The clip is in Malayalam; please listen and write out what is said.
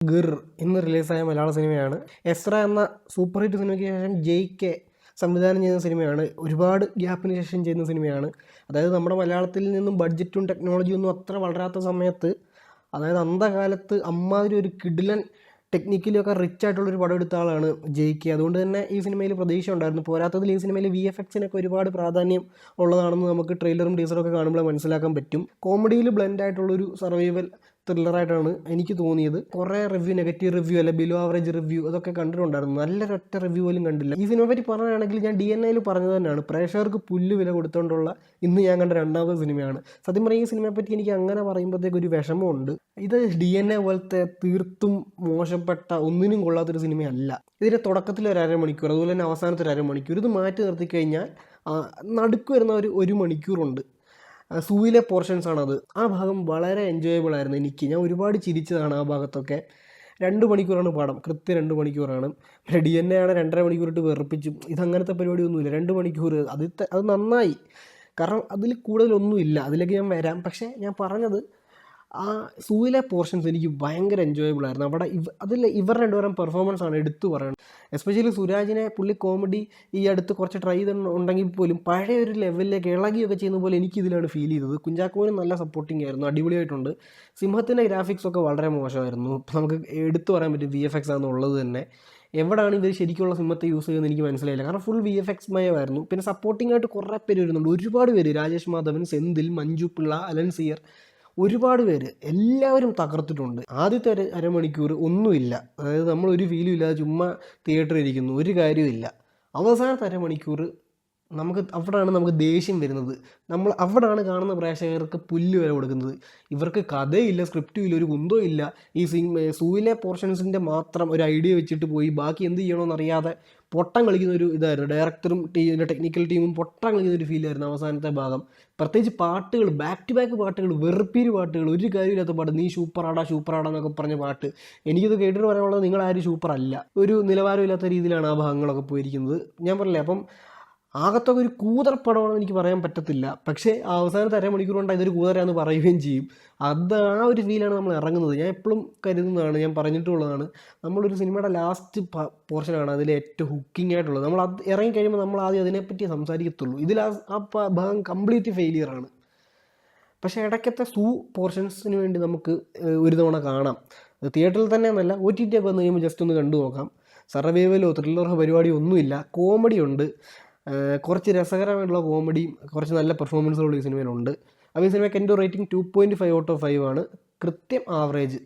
ഗിർ ഇന്ന് റിലീസായ മലയാള സിനിമയാണ്. എസ്ര എന്ന സൂപ്പർ ഹിറ്റ് സിനിമയ്ക്ക് ശേഷം ജെയ്ക്ക് സംവിധാനം ചെയ്യുന്ന സിനിമയാണ്. ഒരുപാട് ഗ്യാപ്പിന് ശേഷം ചെയ്യുന്ന സിനിമയാണ്. അതായത് നമ്മുടെ മലയാളത്തിൽ നിന്നും ബഡ്ജറ്റും ടെക്നോളജിയും ഒന്നും അത്ര വളരാത്ത സമയത്ത്, അതായത് അന്ധകാലത്ത് അമ്മാതിരി ഒരു കിടിലൻ ടെക്നിക്കലൊക്കെ റിച്ച് ആയിട്ടുള്ളൊരു പടം എടുത്ത ആളാണ് ജെയ്ക്ക്. അതുകൊണ്ട് തന്നെ ഈ സിനിമയിൽ പ്രതീക്ഷ ഉണ്ടായിരുന്നു. പോരാത്തതിൽ ഈ സിനിമയിൽ VFXനൊക്കെ ഒരുപാട് പ്രാധാന്യം ഉള്ളതാണെന്ന് നമുക്ക് ട്രെയിലറും ടീസറും ഒക്കെ കാണുമ്പോൾ മനസ്സിലാക്കാൻ പറ്റും. കോമഡിയിൽ ബ്ലെൻഡ് ആയിട്ടുള്ളൊരു സർവൈവൽ ത്രില്ലറായിട്ടാണ് എനിക്ക് തോന്നിയത്. കുറേ റിവ്യൂ, നെഗറ്റീവ് റിവ്യൂ അല്ലെ ബിലോ ആവറേജ് റിവ്യൂ അതൊക്കെ കണ്ടിട്ടുണ്ടായിരുന്നു. നല്ലൊരൊറ്റ റിവ്യൂ പോലും കണ്ടില്ല. ഈ സിനിമയെ പറ്റി പറയുകയാണെങ്കിൽ ഞാൻ DNA പറഞ്ഞത് തന്നെയാണ്, പ്രേക്ഷകർക്ക് പുല്ല് വില കൊടുത്തുകൊണ്ടുള്ള ഇന്ന് ഞാൻ കണ്ട രണ്ടാമത്തെ സിനിമയാണ്. സത്യം പറഞ്ഞാൽ ഈ സിനിമയെ പറ്റി എനിക്ക് അങ്ങനെ പറയുമ്പോഴത്തേക്ക് ഒരു വിഷമമുണ്ട്. ഇത് DNA പോലത്തെ തീർത്തും മോശപ്പെട്ട ഒന്നിനും കൊള്ളാത്തൊരു സിനിമയല്ല. ഇതിൻ്റെ തുടക്കത്തിൽ ഒരു അരമണിക്കൂർ, അതുപോലെ തന്നെ അവസാനത്തെ ഒരു അരമണിക്കൂർ ഇത് മാറ്റി നിർത്തി കഴിഞ്ഞാൽ നടുക്ക് വരുന്ന ഒരു മണിക്കൂറുണ്ട്. സൂയിലെ പോർഷൻസാണത്. ആ ഭാഗം വളരെ എൻജോയബിൾ ആയിരുന്നു എനിക്ക്. ഞാൻ ഒരുപാട് ചിരിച്ചതാണ് ആ ഭാഗത്തൊക്കെ. 2 മണിക്കൂറാണ് പടം, കൃത്യം 2 മണിക്കൂറാണ്. പിന്നെ DNA ആണ് 2.5 മണിക്കൂറിട്ട് വെറുപ്പിച്ചു. ഇതങ്ങനത്തെ പരിപാടിയൊന്നുമില്ല. 2 മണിക്കൂർ അത് നന്നായി. കാരണം അതിൽ കൂടുതലൊന്നുമില്ല. അതിലേക്ക് ഞാൻ വരാം. പക്ഷേ ഞാൻ പറഞ്ഞത് ആ സൂയിലെ പോർഷൻസ് എനിക്ക് ഭയങ്കര എൻജോയബിൾ ആയിരുന്നു. അവിടെ അതിൽ ഇവർ രണ്ടുപേരും പെർഫോമൻസ് ആണ് എടുത്തു പറയുന്നത്. എസ്പെഷ്യലി സുരാജിനെ പുള്ളി കോമഡി ഈ അടുത്ത് കുറച്ച് ട്രൈ ചെയ്തിട്ടുണ്ടെങ്കിൽ പോലും പഴയ ഒരു ലെവലിലേക്ക് ഇളകിയൊക്കെ ചെയ്യുന്ന പോലെ എനിക്കിതിലാണ് ഫീൽ ചെയ്തത്. കുഞ്ചാക്കോനും നല്ല സപ്പോർട്ടിങ് ആയിരുന്നു, അടിപൊളിയായിട്ടുണ്ട്. സിംഹത്തിൻ്റെ ഗ്രാഫിക്സ് ഒക്കെ വളരെ മോശമായിരുന്നു. നമുക്ക് എടുത്തു പറയാൻ പറ്റും VFX ആണെന്നുള്ളത് തന്നെ. എവിടെയാണ് ഇവർ ശരിക്കുള്ള സിംഹത്തെ യൂസ് ചെയ്യുന്നത് എനിക്ക് മനസ്സിലായില്ല. കാരണം ഫുൾ VFX മയമായിരുന്നു. പിന്നെ സപ്പോർട്ടിംഗ് ആയിട്ട് കുറേ പേര് വരുന്നുണ്ട്, ഒരുപാട് പേര്. രാജേഷ് മാധവൻ, സെന്തിൽ, മഞ്ജു പിള്ള, അലൻസിയർ, ഒരുപാട് പേര്, എല്ലാവരും തകർത്തിട്ടുണ്ട്. ആദ്യത്തെ അരമണിക്കൂർ ഒന്നുമില്ല, അതായത് നമ്മളൊരു ഫീലും ഇല്ലാതെ ചുമ്മാ തിയേറ്ററിൽ ഇരിക്കുന്നു, ഒരു കാര്യമില്ല. അവസാനത്തെ അരമണിക്കൂർ അവിടെയാണ് നമുക്ക് ദേഷ്യം വരുന്നത്. അവിടെയാണ് കാണുന്ന പ്രേക്ഷകർക്ക് പുല്ല് വില കൊടുക്കുന്നത്. ഇവർക്ക് കഥയില്ല, സ്ക്രിപ്റ്റും ഇല്ല, ഒരു കുന്തവും ഇല്ല. ഈ സൂയിലെ പോർഷൻസിൻ്റെ മാത്രം ഒരു ഐഡിയ വെച്ചിട്ട് പോയി ബാക്കി എന്ത് ചെയ്യണമെന്നറിയാതെ പൊട്ടം കളിക്കുന്ന ഒരു ഇതായിരുന്നു. ഡയറക്ടറും ടെക്നിക്കൽ ടീമും പൊട്ടം കളിക്കുന്ന ഒരു ഫീലായിരുന്നു അവസാനത്തെ ഭാഗം. പ്രത്യേകിച്ച് പാട്ടുകൾ, ബാക്ക് ടു ബാക്ക് പാട്ടുകൾ, വെറുപ്പീര് പാട്ടുകൾ, ഒരു കാര്യമില്ലാത്ത പാട്ട്. നീ സൂപ്പറാടാ എന്നൊക്കെ പറഞ്ഞ പാട്ട്. എനിക്കിത് കേട്ടിട്ട് പറയാനുള്ളത്, നിങ്ങളാരും സൂപ്പർ അല്ല. ഒരു നിലവാരമില്ലാത്ത രീതിയിലാണ് ആ ഭാഗങ്ങളൊക്കെ പോയിരിക്കുന്നത്. ഞാൻ പറഞ്ഞില്ലേ, അപ്പം ആകത്തൊക്കെ ഒരു കൂതറപ്പടമാണെന്ന് എനിക്ക് പറയാൻ പറ്റത്തില്ല. പക്ഷേ അവസാനത്തെ അരമണിക്കൂർ കൊണ്ട് ഇതൊരു കൂതറയാന്ന് പറയുകയും ചെയ്യും. ആ ഒരു ഫീലാണ് നമ്മൾ ഇറങ്ങുന്നത്. ഞാൻ എപ്പോഴും കരുതുന്നതാണ്, ഞാൻ പറഞ്ഞിട്ടുള്ളതാണ്, നമ്മളൊരു സിനിമയുടെ ലാസ്റ്റ് പോർഷനാണ് അതിൽ ഏറ്റവും ഹുക്കിംഗ് ആയിട്ടുള്ളത്. നമ്മൾ അത് ഇറങ്ങിക്കഴിയുമ്പോൾ നമ്മൾ ആദ്യം അതിനെപ്പറ്റി സംസാരിക്കത്തുള്ളൂ. ഇതിൽ ആ ഭാഗം കംപ്ലീറ്റ് ഫെയിലിയറാണ്. പക്ഷേ ഇടയ്ക്കത്തെ പോർഷൻസിന് വേണ്ടി നമുക്ക് ഒരു തവണ കാണാം. തിയേറ്ററിൽ തന്നെ എന്നല്ല, OTT ഒക്കെ വന്നു കഴിയുമ്പോൾ ജസ്റ്റ് ഒന്ന് കണ്ടു നോക്കാം. സർവൈവലോ ത്രില്ലറോ പരിപാടി ഒന്നുമില്ല. കോമഡി ഉണ്ട്, കുറച്ച് രസകരമായിട്ടുള്ള കോമഡിയും കുറച്ച് നല്ല പെർഫോമൻസുകളും ഈ സിനിമയിലുണ്ട്. അപ്പോൾ ഈ സിനിമയ്ക്ക് എൻ്റെ റേറ്റിംഗ് 2.5 ഔട്ട് ഓഫ് 5 ആണ്. കൃത്യം ആവറേജ്.